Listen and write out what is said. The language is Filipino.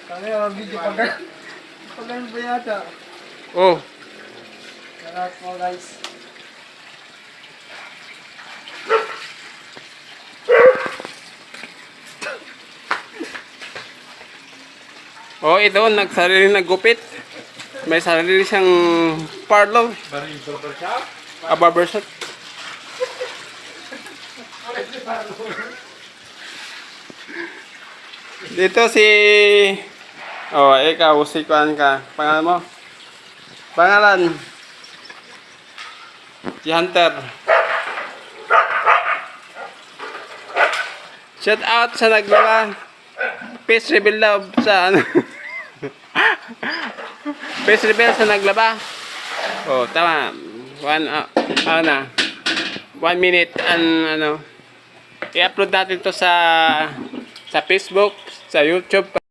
Kaya video pag ano ba yata? Oh. Sarap mo guys. Oh, ito, naggupit. May sarili siyang parlor. Barbershop. Dito si... Oh, ikaw, si Kuan ka. Pangalan mo? Pangalan? Si Hunter. Shout out sa naglaba. Peace reveal daw sa ano. Peace reveal sa naglaba. Oh, tama. 1 minute and ano. I-upload natin to sa Facebook, sa YouTube.